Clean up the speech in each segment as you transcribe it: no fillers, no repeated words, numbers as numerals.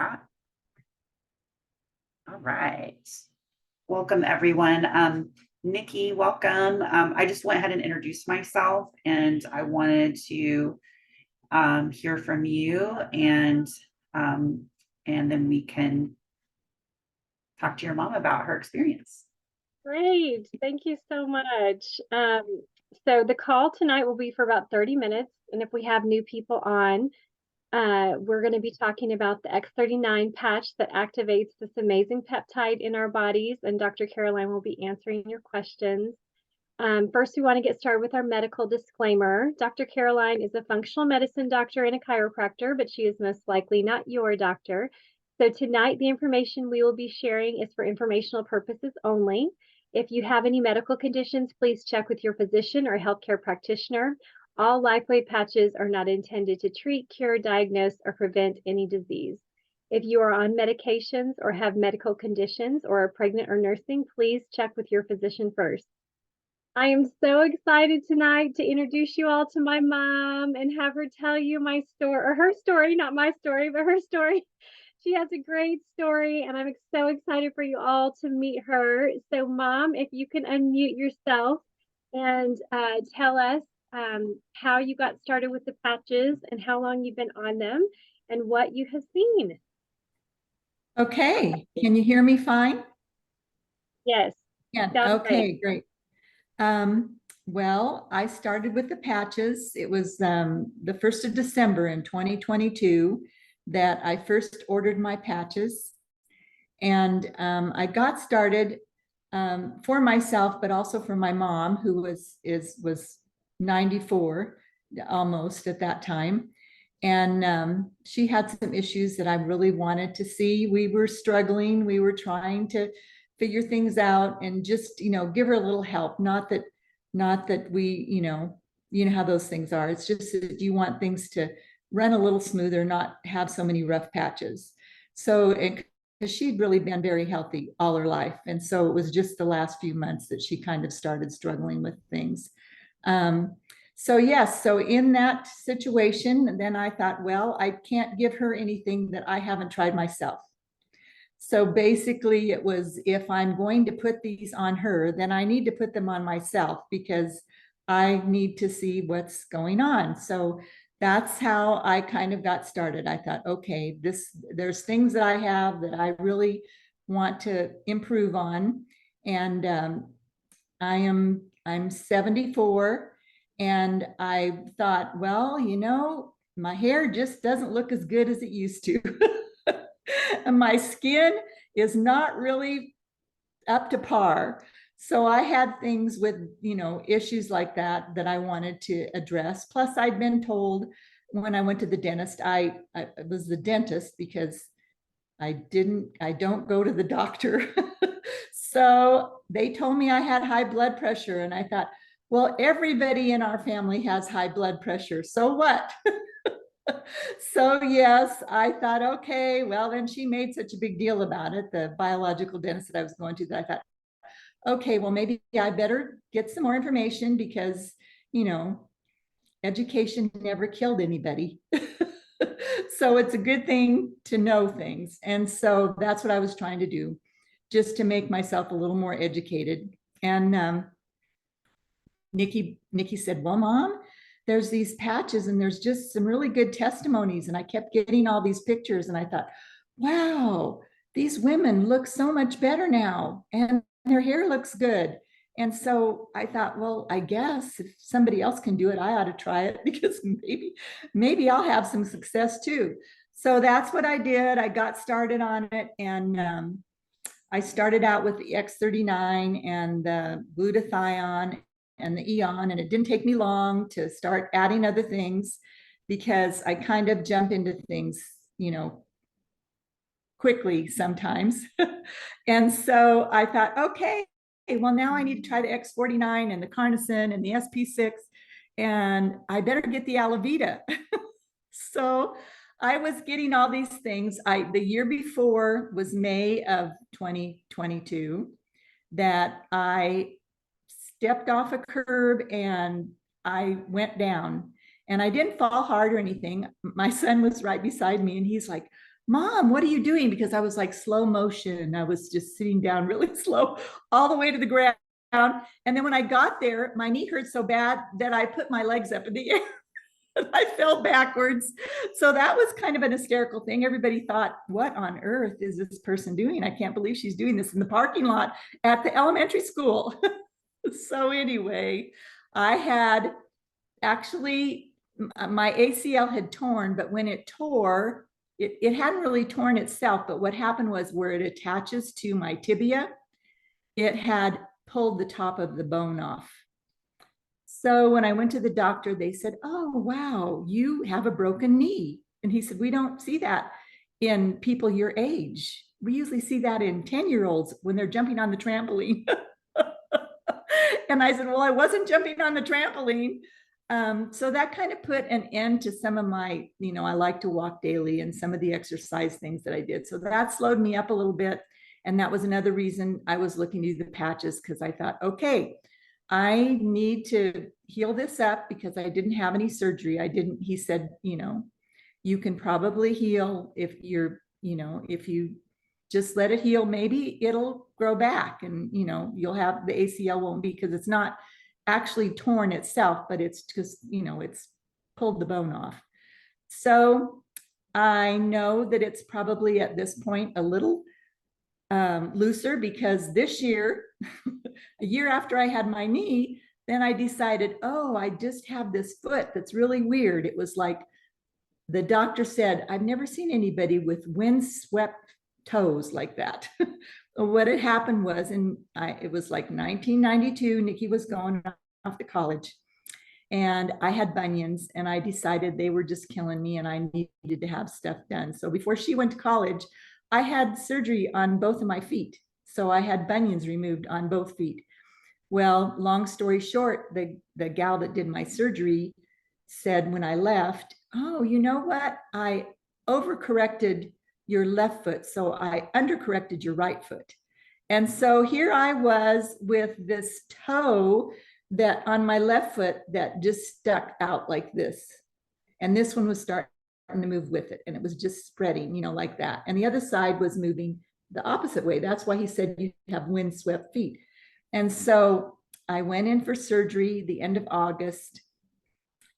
All right. Welcome, everyone. Nikki, welcome. I just went ahead and introduced myself, and I wanted to hear from you, um, and then we can talk to your mom about her experience. Great. Thank you so much. So the call tonight will be for about 30 minutes. And if we have new people on, we're going to be talking about the X39 patch that activates this amazing peptide in our bodies. And Dr. Caroline will be answering your questions. First, we want to get started with our medical disclaimer. Dr. Caroline is a functional medicine doctor and a chiropractor, but she is most likely not your doctor. So tonight, the information we will be sharing is for informational purposes only. If you have any medical conditions, please check with your physician or healthcare practitioner. All LifeWave patches are not intended to treat, cure, diagnose, or prevent any disease. If you are on medications or have medical conditions or are pregnant or nursing, please check with your physician first. I am so excited tonight to introduce you all to my mom and have her tell you my story, or her story, not my story, but her story. She has a great story, and I'm so excited for you all to meet her. So, Mom, if you can unmute yourself and tell us how you got started with the patches and how long you've been on them and what you have seen. Okay, can you hear me fine? Yes. Yeah, okay, great. Well, I started with the patches. It was the 1st of December in 2022 that I first ordered my patches. And I got started for myself, but also for my mom, who was 94 almost at that time. And she had some issues that I really wanted to see. We were struggling. We were trying to figure things out and just, give her a little help. Not that we, how those things are. It's just that you want things to run a little smoother, not have so many rough patches. So, because she'd really been very healthy all her life. And so it was just the last few months that she kind of started struggling with things. So yes, so in that situation, then I thought, well, I can't give her anything that I haven't tried myself. So basically it was, if I'm going to put these on her, then I need to put them on myself because I need to see what's going on. So that's how I kind of got started. I thought, okay, there's things that I have that I really want to improve on. And I'm 74. And I thought, well, my hair just doesn't look as good as it used to. And my skin is not really up to par. So I had things with, issues like that I wanted to address. Plus, I'd been told when I went to the dentist, I was the dentist because I don't go to the doctor. So they told me I had high blood pressure. And I thought, well, everybody in our family has high blood pressure. So what? So yes, I thought, okay, well, then she made such a big deal about it, the biological dentist that I was going to, that I thought, okay, well, maybe I better get some more information because, education never killed anybody. So it's a good thing to know things. And so that's what I was trying to do, just to make myself a little more educated. And Nikki said, well, Mom, there's these patches and there's just some really good testimonies. And I kept getting all these pictures and I thought, wow, these women look so much better now and their hair looks good. And so I thought, well, I guess if somebody else can do it, I ought to try it because maybe I'll have some success too. So that's what I did. I got started on it, and I started out with the X39 and the glutathione and the Eon, and it didn't take me long to start adding other things because I kind of jump into things, quickly sometimes. And so I thought, okay, well, now I need to try the X49 and the carnosine and the SP6, and I better get the Alavita. So I was getting all these things. The year before was May of 2022 that I stepped off a curb and I went down, and I didn't fall hard or anything. My son was right beside me and he's like, Mom, what are you doing? Because I was like slow motion. I was just sitting down really slow all the way to the ground. And then when I got there, my knee hurt so bad that I put my legs up in the air. I fell backwards. So that was kind of an hysterical thing. Everybody thought, what on earth is this person doing? I can't believe she's doing this in the parking lot at the elementary school. So anyway, I had actually, my ACL had torn, but when it tore, it hadn't really torn itself. But what happened was where it attaches to my tibia, it had pulled the top of the bone off. So when I went to the doctor, they said, oh, wow, you have a broken knee. And he said, we don't see that in people your age. We usually see that in 10-year-olds when they're jumping on the trampoline. And I said, well, I wasn't jumping on the trampoline. So that kind of put an end to some of my, I like to walk daily and some of the exercise things that I did. So that slowed me up a little bit. And that was another reason I was looking to do the patches, because I thought, okay, I need to heal this up because I didn't have any surgery. He said, you can probably heal if if you just let it heal, maybe it'll grow back and, you'll have the ACL won't be, because it's not actually torn itself, but it's just, it's pulled the bone off. So I know that it's probably at this point a little looser, because this year, a year after I had my knee, then I decided, oh, I just have this foot that's really weird. It was like the doctor said, I've never seen anybody with windswept toes like that. What had happened was, it was like 1992, Nikki was going off to college, and I had bunions, and I decided they were just killing me and I needed to have stuff done. So before she went to college, I had surgery on both of my feet. So I had bunions removed on both feet. Well, long story short, the gal that did my surgery said when I left, oh, you know what? I overcorrected your left foot, so I undercorrected your right foot. And so here I was with this toe that on my left foot that just stuck out like this. And this one was starting to move with it. And it was just spreading, like that. And the other side was moving the opposite way. That's why he said you have windswept feet. And so I went in for surgery the end of August.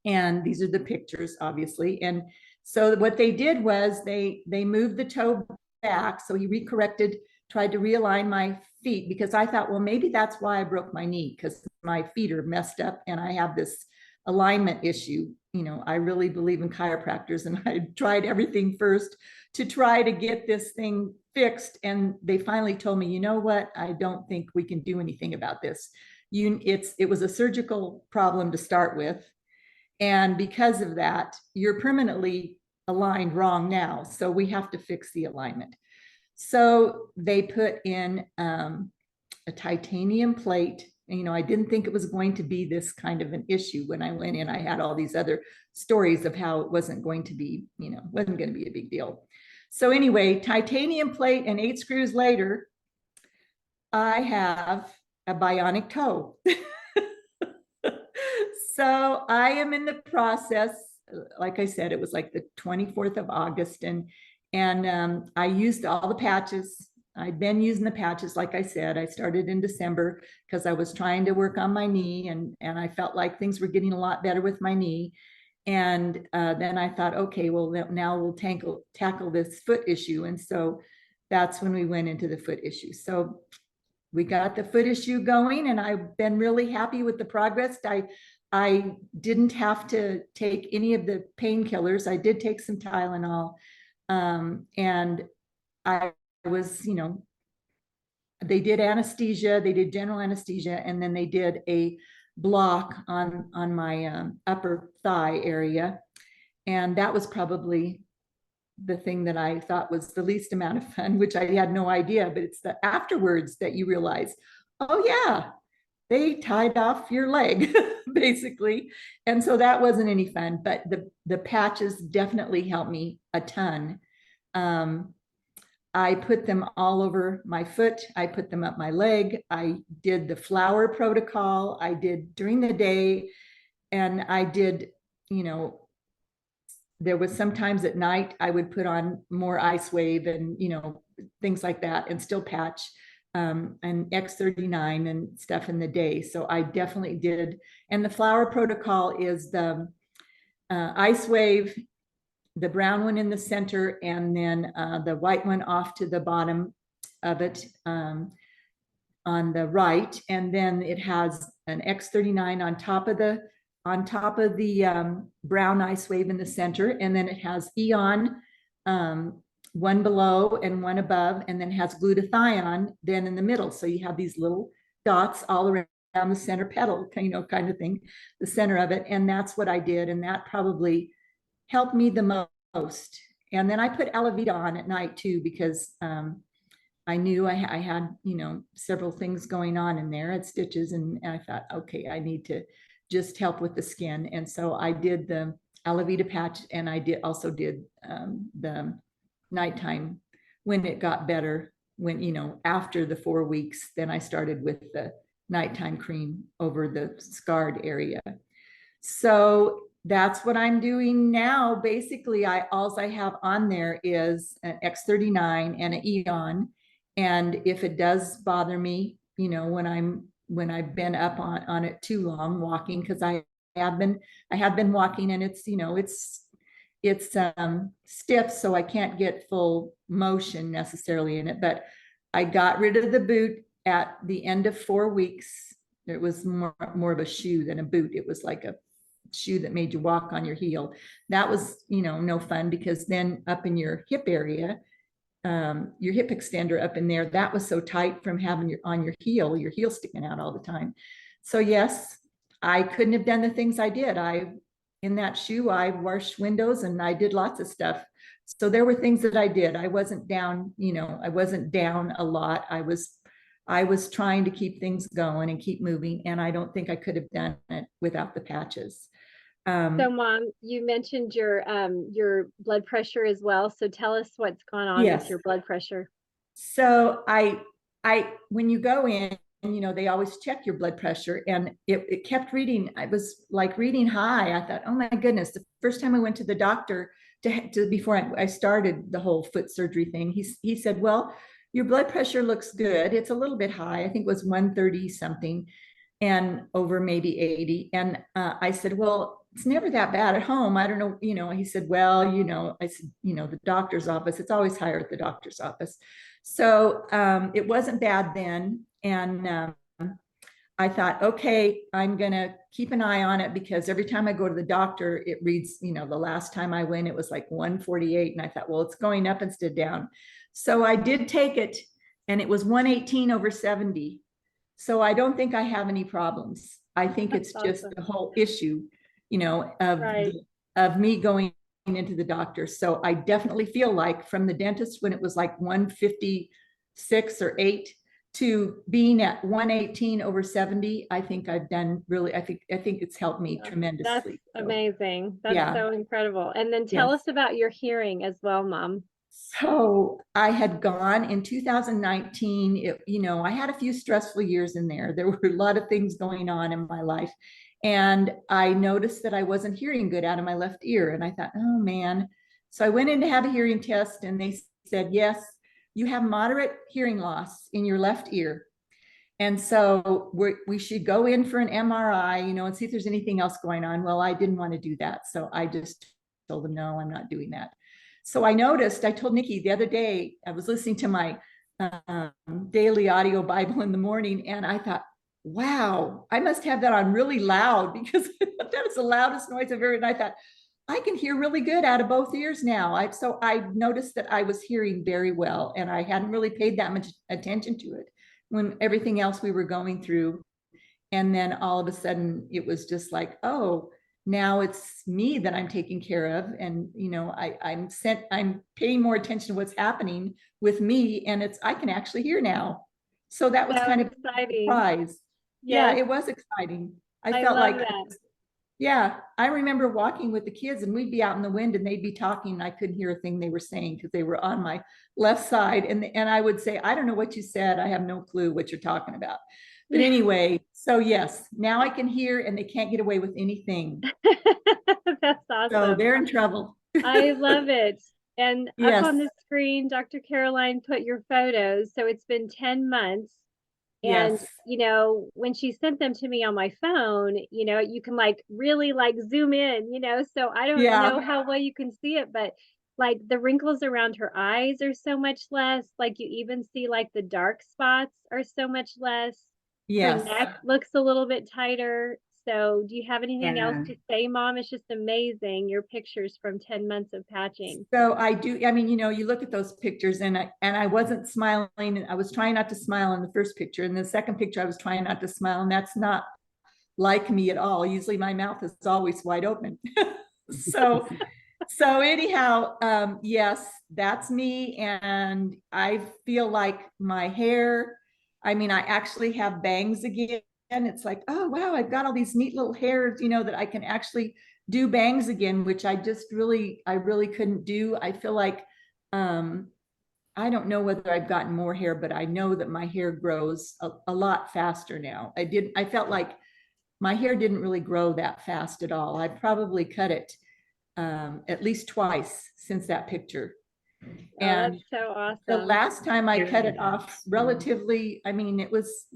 And these are the pictures, obviously. And so what they did was they moved the toe back. So he recorrected, tried to realign my feet, because I thought, well, maybe that's why I broke my knee, because my feet are messed up and I have this alignment issue. I really believe in chiropractors, and I tried everything first to try to get this thing fixed. And they finally told me, you know what? I don't think we can do anything about this. It was a surgical problem to start with. And because of that, you're permanently aligned wrong now. So we have to fix the alignment. So they put in a titanium plate. And, I didn't think it was going to be this kind of an issue. When I went in, I had all these other stories of how it wasn't going to be, wasn't going to be a big deal. So anyway, titanium plate, and 8 screws later, I have a bionic toe. So I am in the process. Like I said, it was like the 24th of August, and I used all the patches. I'd been using the patches. Like I said, I started in December because I was trying to work on my knee, and I felt like things were getting a lot better with my knee. And then I thought, okay, well, now we'll tackle this foot issue. And so that's when we went into the foot issue. So we got the foot issue going, and I've been really happy with the progress. I didn't have to take any of the painkillers. I did take some Tylenol, and I was, they did anesthesia, they did general anesthesia, and then they did a block on my upper thigh area. And that was probably the thing that I thought was the least amount of fun, which I had no idea, but it's the afterwards that you realize, oh yeah, they tied off your leg basically. And so that wasn't any fun, but the patches definitely helped me a ton. I put them all over my foot. I put them up my leg. I did the flower protocol. I did during the day, and I did, there was sometimes at night I would put on more ice wave and, things like that and still patch and X39 and stuff in the day. So I definitely did. And the flower protocol is the ice wave, the brown one in the center, and then the white one off to the bottom of it on the right. And then it has an X39 on top of the brown ice wave in the center. And then it has Eon, one below and one above, and then has glutathione then in the middle. So you have these little dots all around the center petal, kind of thing, the center of it. And that's what I did. And that probably helped me the most. And then I put Alavita on at night too, because I knew I had, several things going on in there at stitches. And I thought, okay, I need to just help with the skin. And so I did the Alavita patch, and I also did the nighttime when it got better, when, after the 4 weeks, then I started with the nighttime cream over the scarred area. So that's what I'm doing now. Basically, all I have on there is an X39 and an Eon. And if it does bother me, when I've been up on it too long walking, because I have been walking, and it's stiff, so I can't get full motion necessarily in it. But I got rid of the boot at the end of 4 weeks. It was more of a shoe than a boot. It was like a shoe that made you walk on your heel. That was, no fun, because then up in your hip area, your hip extender up in there, that was so tight from having your heel sticking out all the time. So yes, I couldn't have done the things I did. In that shoe, I washed windows and I did lots of stuff. So there were things that I did. I wasn't down, I wasn't down a lot. I was trying to keep things going and keep moving. And I don't think I could have done it without the patches. So Mom, you mentioned your blood pressure as well. So tell us what's going on Yes. with your blood pressure. So when you go in, they always check your blood pressure, and it kept reading. I was like reading high. I thought, oh my goodness. The first time I went to the doctor before I started the whole foot surgery thing, he said, well, your blood pressure looks good. It's a little bit high. I think it was 130 something and over maybe 80. And I said, well, it's never that bad at home. I don't know, he said, well, I said, the doctor's office, it's always higher at the doctor's office. So it wasn't bad then. And I thought, okay, I'm going to keep an eye on it, because every time I go to the doctor, it reads, the last time I went, it was like 148. And I thought, well, it's going up instead of down. So I did take it, and it was 118 over 70. So I don't think I have any problems. I think it's just the whole issue, of me going into the doctor. So I definitely feel like from the dentist, when it was like 156 or 8 to being at 118 over 70, I think I've done really, I think it's helped me tremendously. That's amazing. That's yeah. so incredible. And then tell Yes. us about your hearing as well, Mom. So I had gone in 2019, I had a few stressful years in there. There were a lot of things going on in my life. And I noticed that I wasn't hearing good out of my left ear. And I thought, oh man. So I went in to have a hearing test, and they said, yes, you have moderate hearing loss in your left ear. And so we should go in for an MRI, and see if there's anything else going on. Well, I didn't want to do that. So I just told them, no, I'm not doing that. So I told Nikki the other day, I was listening to my daily audio Bible in the morning, and I thought, wow, I must have that on really loud, because that is the loudest noise I've heard. And I thought, I can hear really good out of both ears now. So I noticed that I was hearing very well, and I hadn't really paid that much attention to it when everything else we were going through. And then all of a sudden it was just like, oh, now it's me that I'm taking care of. And, I'm paying more attention to what's happening with me, and I can actually hear now. So that was kind of exciting. a surprise. Yeah, it was exciting. I felt like that. Yeah, I remember walking with the kids, and we'd be out in the wind, and they'd be talking, and I couldn't hear a thing they were saying because they were on my left side. And I would say, I don't know what you said. I have no clue what you're talking about. But anyway, so yes, now I can hear, and they can't get away with anything. That's awesome. So they're in trouble. I love it. And up on Yes, the screen, Dr. Caroline put your photos. So it's been 10 months. And, yes, when she sent them to me on my phone, you can like really like zoom in, so I don't know yeah, how well you can see it, but like the wrinkles around her eyes are so much less. Like you even see like the dark spots are so much less. Her yes. neck looks a little bit tighter. So do you have anything else Yeah. to say, Mom? It's just amazing, your pictures from 10 months of patching. So I do, I mean, you look at those pictures and I wasn't smiling, and I was trying not to smile in the first picture. And the second picture, I was trying not to smile, and that's not like me at all. Usually my mouth is always wide open. So, so anyhow, yes, that's me. And I feel like my hair, I mean, I actually have bangs again. It's like, oh, wow, I've got all these neat little hairs, that I can actually do bangs again, which I really couldn't do. I feel like, um, I don't know whether I've gotten more hair, but I know that my hair grows a lot faster now. I felt like my hair didn't really grow that fast at all. I probably cut it at least twice since that picture. Oh, that's And so the awesome. last time I You're cut the it off best. relatively, I mean, it was,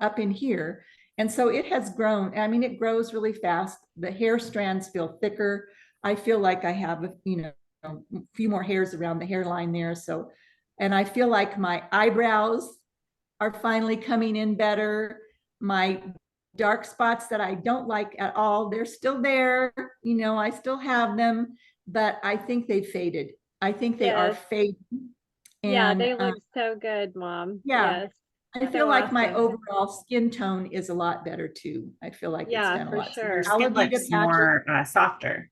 up in here. And so it has grown. I mean, it grows really fast. The hair strands feel thicker. I feel like I have, a few more hairs around the hairline there. So, and I feel like my eyebrows are finally coming in better. My dark spots that I don't like at all, they're still there. I still have them, but I think they've faded. I think they are Yes. fading. Yeah, And they look so good, Mom. yeah, Yes. I feel So like my awesome. overall skin tone is a lot better too. I feel like it's Yeah, done a for lot. So Your sure. skin Alavita looks patches. more softer.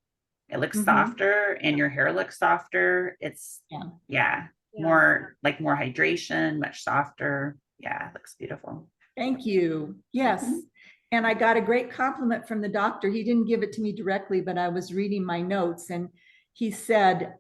It looks Mhm. softer and your hair looks softer. It's, Yeah. yeah, Yeah. more hydration, much softer. Yeah, it looks beautiful. Thank you. Yes. Mhm. And I got a great compliment from the doctor. He didn't give it to me directly, but I was reading my notes, and he said,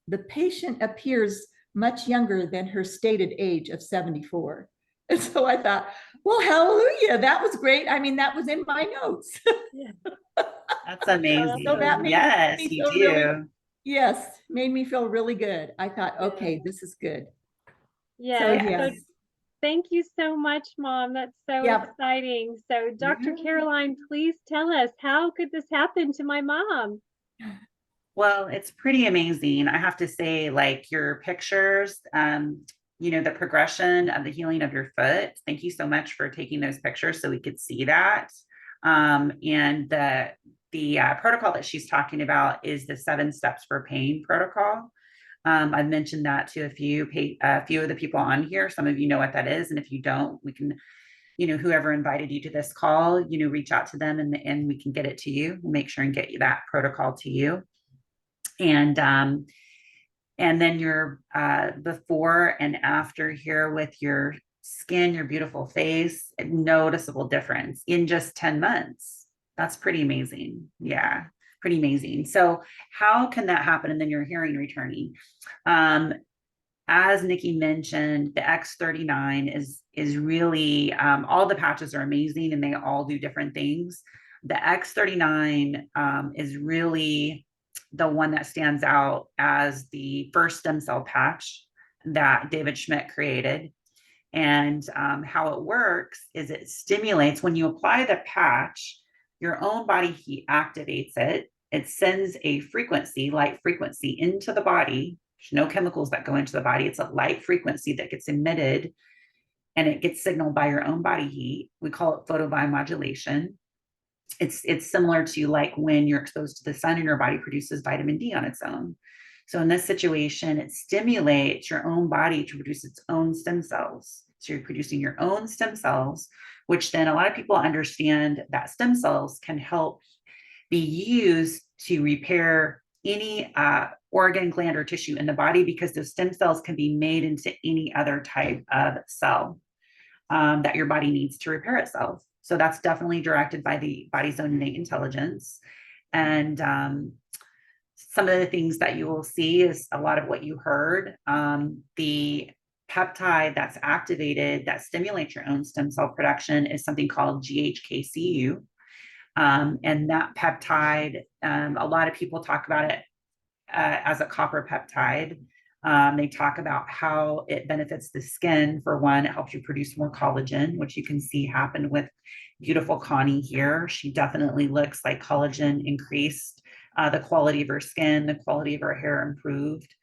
the patient appears much younger than her stated age of 74. And so I thought, well, hallelujah. That was great. I mean, that was in my notes. Yeah. That's So that amazing. Awesome. made Yes, me you feel really, do. yes, made me feel really good. I thought, Yeah. okay, this is good. So Yes. So yes, Yes. thank you so much, Mom. That's so yeah. exciting. So Dr. Yeah. Caroline, please tell us, how could this happen to my mom? Well, it's pretty amazing. I have to say, like your pictures, the progression of the healing of your foot. Thank you so much for taking those pictures so we could see that. And the protocol that she's talking about is the 7 steps for pain protocol. I've mentioned that to a few of the people on here. Some of you know what that is, and if you don't, we can, whoever invited you to this call, reach out to them and we can get it to you. We'll make sure and get you that protocol to you. And then your before and after here with your skin, your beautiful face, a noticeable difference in just 10 months. That's pretty amazing. Yeah, pretty amazing. So how can that happen? And then your hearing returning. As Nikki mentioned, the X39 is really all the patches are amazing and they all do different things. The X39 is really the one that stands out as the first stem cell patch that David Schmidt created. And how it works is it stimulates when you apply the patch, your own body heat activates it. It sends a frequency, light frequency, into the body. There's no chemicals that go into the body. It's a light frequency that gets emitted and it gets signaled by your own body heat. We call it photobiomodulation. It's similar to like when you're exposed to the sun and your body produces vitamin D on its own. So in this situation, it stimulates your own body to produce its own stem cells. So you're producing your own stem cells, which then a lot of people understand that stem cells can help be used to repair any organ, gland, or tissue in the body because those stem cells can be made into any other type of cell that your body needs to repair itself. So that's definitely directed by the body's own innate intelligence. And some of the things that you will see is a lot of what you heard. The peptide that's activated that stimulates your own stem cell production is something called GHKCU. And that peptide, a lot of people talk about it as a copper peptide. They talk about how it benefits the skin. For one, it helps you produce more collagen, which you can see happen with beautiful Connie here. She definitely looks like collagen increased, the quality of her skin, the quality of her hair improved.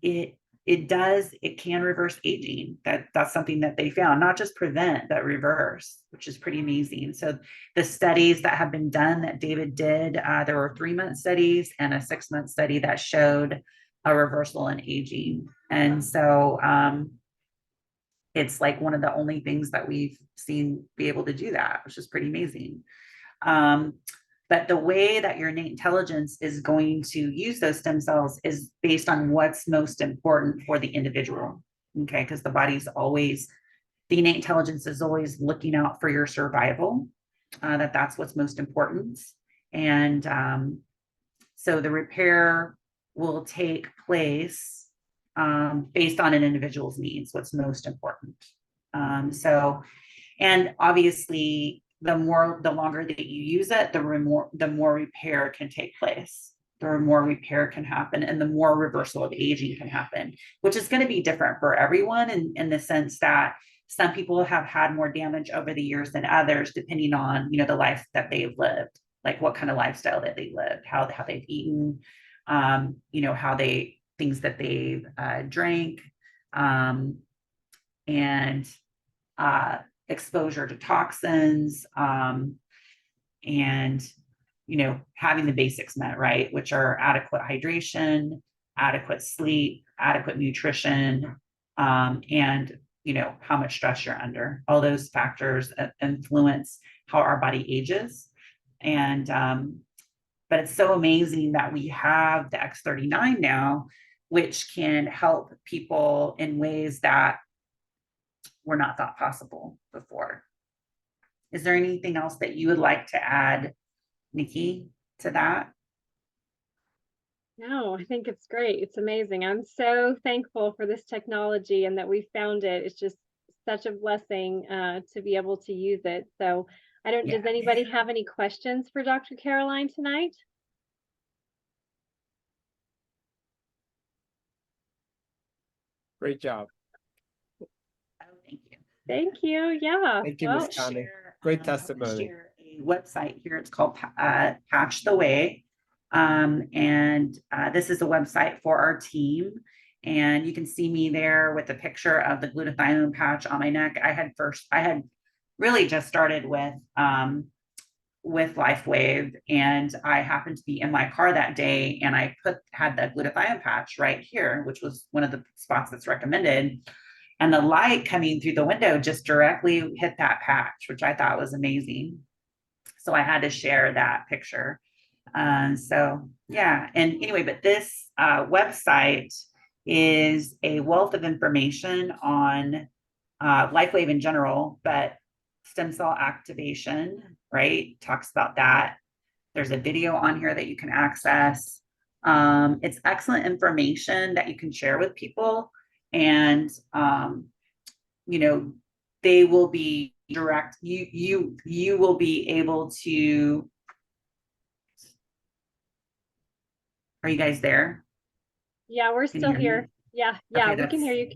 It it can reverse aging. That's something that they found, not just prevent, but reverse, which is pretty amazing. So the studies that have been done that David did, there were 3-month studies and a 6-month study that showed a reversal in aging. And so it's like one of the only things that we've seen be able to do that, which is pretty amazing. But the way that your innate intelligence is going to use those stem cells is based on what's most important for the individual. Okay, because the innate intelligence is always looking out for your survival, that's what's most important. And so the repair will take place based on an individual's needs, what's most important. And obviously, the longer that you use it, the more repair can take place, the more repair can happen, and the more reversal of aging can happen, which is going to be different for everyone in the sense that some people have had more damage over the years than others, depending on, the life that they've lived, like what kind of lifestyle that they lived, how they've eaten, things that they've drank, and exposure to toxins, and having the basics met, right, which are adequate hydration, adequate sleep, adequate nutrition, and how much stress you're under. All those factors influence how our body ages. And but it's so amazing that we have the X39 now, which can help people in ways that were not thought possible before. Is there anything else that you would like to add, Nikki, to that? No, I think it's great. It's amazing. I'm so thankful for this technology and that we found it. It's just such a blessing to be able to use it. So does anybody have any questions for Dr. Caroline tonight? Great job. Oh, thank you. Thank you. Yeah. Thank you, Ms. Connie. Great testimony. Share a website here. It's called Patch the Way. And this is a website for our team. And you can see me there with a picture of the glutathione patch on my neck. I had really just started with LifeWave, and I happened to be in my car that day, and I had the glutathione patch right here, which was one of the spots that's recommended. And the light coming through the window just directly hit that patch, which I thought was amazing. So I had to share that picture. So yeah, and anyway, but this website is a wealth of information on LifeWave in general, but stem cell activation, right? Talks about that. There's a video on here that you can access. It's excellent information that you can share with people, and they will be direct. You will be able to. Are you guys there? Yeah, we're still here. Yeah, Okay, we can hear you.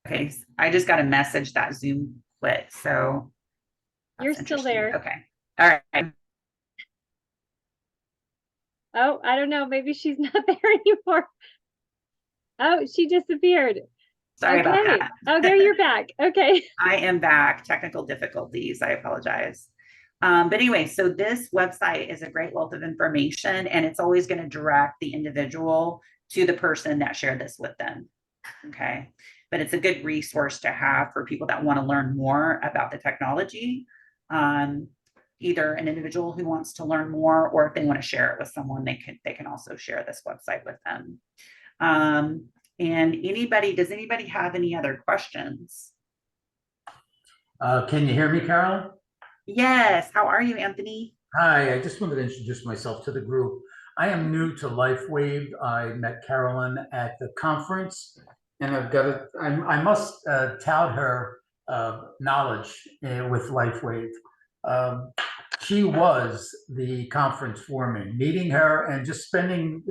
Okay, I just got a message that Zoom quit, so you're still there. Okay, all right. Oh, I don't know. Maybe she's not there anymore. Oh, she disappeared. Sorry about that. Oh, there you're back. Okay. I am back. Technical difficulties. I apologize. But anyway, so this website is a great wealth of information, and it's always going to direct the individual to the person that shared this with them. Okay. But it's a good resource to have for people that want to learn more about the technology. Either an individual who wants to learn more, or if they want to share it with someone, they can also share this website with them. And does anybody have any other questions? Can you hear me, Carolyn? Yes. How are you, Anthony? Hi, I just wanted to introduce myself to the group. I am new to LifeWave. I met Carolyn at the conference, and I must tout her knowledge with LifeWave. She was the conference for me. Meeting her and just spending,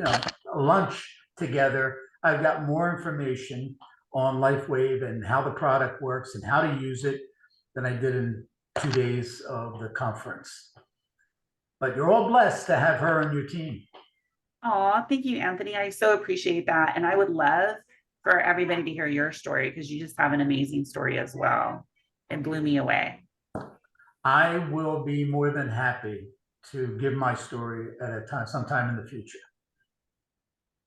lunch together, I've got more information on LifeWave and how the product works and how to use it than I did in 2 days of the conference. But you're all blessed to have her on your team. Oh, thank you, Anthony. I so appreciate that. And I would love for everybody to hear your story because you just have an amazing story as well. It blew me away. I will be more than happy to give my story at a time, sometime in the future.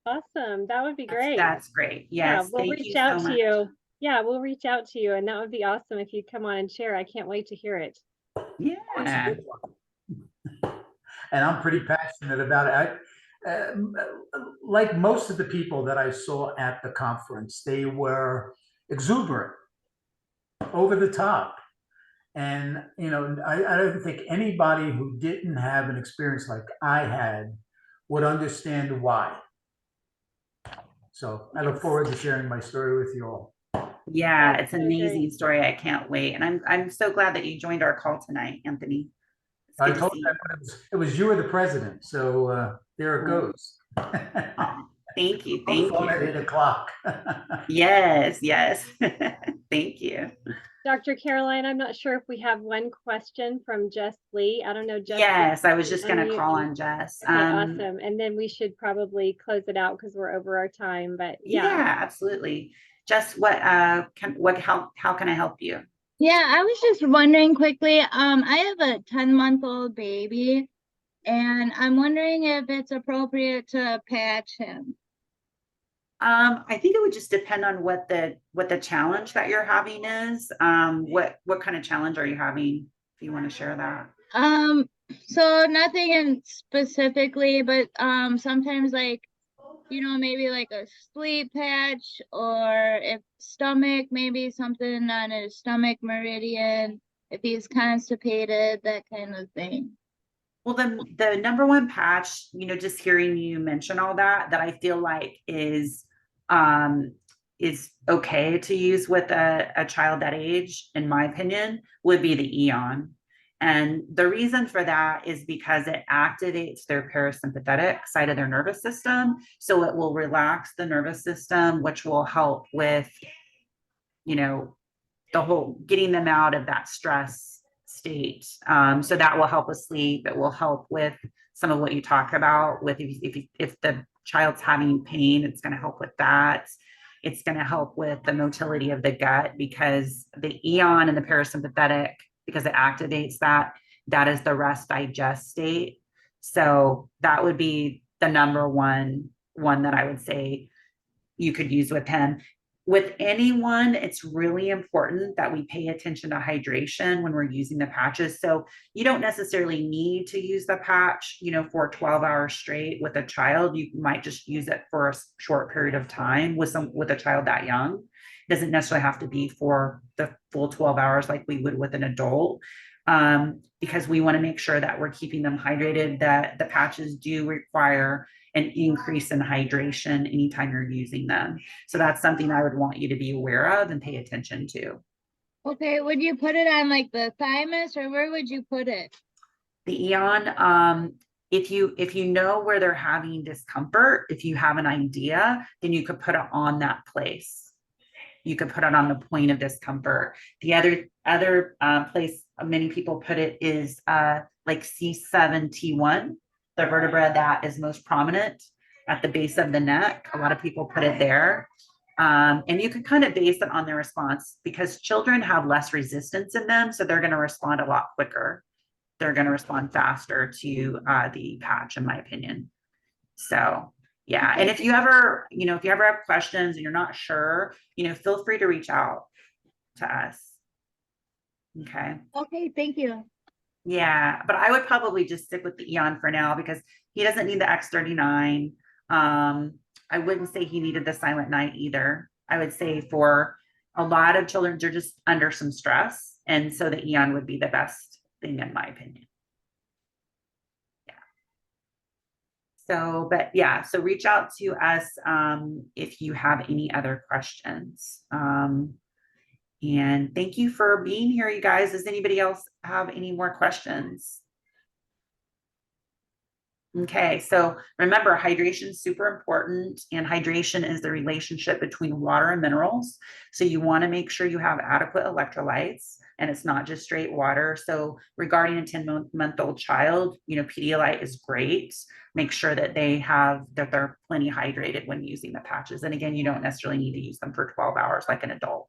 Awesome. That would be great. That's great. Yeah, Yes. we'll Thank reach you out so to much. you. Yeah, we'll reach out to you, and that would be awesome if you come on and share. I can't wait to hear it. Yeah. And I'm pretty passionate about it. Like most of the people that I saw at the conference, they were exuberant, over the top. And, I don't think anybody who didn't have an experience like I had would understand why. So I look forward to sharing my story with you all. Yeah, That's it's an so great. amazing story. I can't wait. And I'm so glad that you joined our call tonight, Anthony. It's I good to told see you you. it was you or the president. So there it goes. Aw, thank you. Both Thank on at you. 8:00. Yes, yes. Thank you. Dr. Caroline, I'm not sure if we have one question from Jess Lee. I don't know, Jess. Yes, I was just gonna unmute call you. on Jess. Okay, awesome. And then we should probably close it out because we're over our time, but Yeah, yeah. absolutely. Jess, how can I help you? Yeah, I was just wondering quickly, I have a 10-month-old baby and I'm wondering if it's appropriate to patch him. I think it would just depend on what the challenge that you're having is. What kind of challenge are you having? If you want to share that. So nothing in specifically, but sometimes maybe like a sleep patch or if stomach, maybe something on his stomach meridian, if he's constipated, that kind of thing. Well, the number one patch, just hearing you mention all that I feel like is okay to use with a child that age, in my opinion, would be the Eon. And the reason for that is because it activates their parasympathetic side of their nervous system. So it will relax the nervous system, which will help with, the whole getting them out of that stress state. So that will help with sleep. It will help with some of what you talk about with if the child's having pain, it's going to help with that. It's going to help with the motility of the gut because the Eon and the parasympathetic, because it activates that is the rest digest state. So that would be the number one that I would say you could use with him. With anyone, it's really important that we pay attention to hydration when we're using the patches. So you don't necessarily need to use the patch, for 12 hours straight with a child. You might just use it for a short period of time with a child that young. It doesn't necessarily have to be for the full 12 hours like we would with an adult. Because we want to make sure that we're keeping them hydrated, that the patches do require an increase in hydration anytime you're using them. So that's something I would want you to be aware of and pay attention to. Okay, would you put it on like the thymus or where would you put it? The Eon, if you know where they're having discomfort, if you have an idea, then you could put it on that place. You could put it on the point of discomfort. The other place many people put it is like C7T1, the vertebra that is most prominent at the base of the neck. A lot of people put it there. And you can kind of base it on their response because children have less resistance in them. So they're going to respond a lot quicker. They're going to respond faster to the patch, in my opinion. So yeah. And if you ever have questions and you're not sure, feel free to reach out to us. Okay. Okay, thank you. Yeah, but I would probably just stick with the Eon for now because he doesn't need the X39. I wouldn't say he needed the Silent Night either. I would say for a lot of children, they're just under some stress. And so the Eon would be the best thing in my opinion. So reach out to us if you have any other questions. And thank you for being here, you guys. Does anybody else have any more questions? Okay, so remember, hydration is super important, and hydration is the relationship between water and minerals. So you want to make sure you have adequate electrolytes, and it's not just straight water. So regarding a 10-month-old child, Pedialyte is great. Make sure that they're plenty hydrated when using the patches. And again, you don't necessarily need to use them for 12 hours like an adult.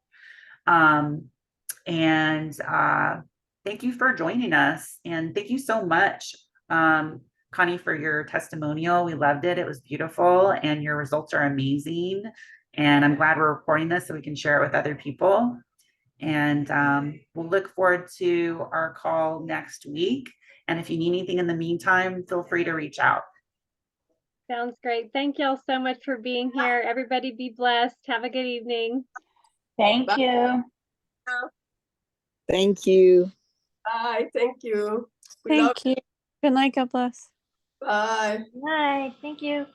Thank you for joining us, and thank you so much, Connie, for your testimonial. We loved it. It was beautiful, and your results are amazing. And I'm glad we're recording this so we can share it with other people. And we'll look forward to our call next week. And if you need anything in the meantime, feel free to reach out. Sounds great. Thank y'all so much for being here. Everybody be blessed. Have a good evening. Thank you. Thank you. Bye. Thank you. We love Thank you. Good night. God bless. you. Bye. Bye. Thank you.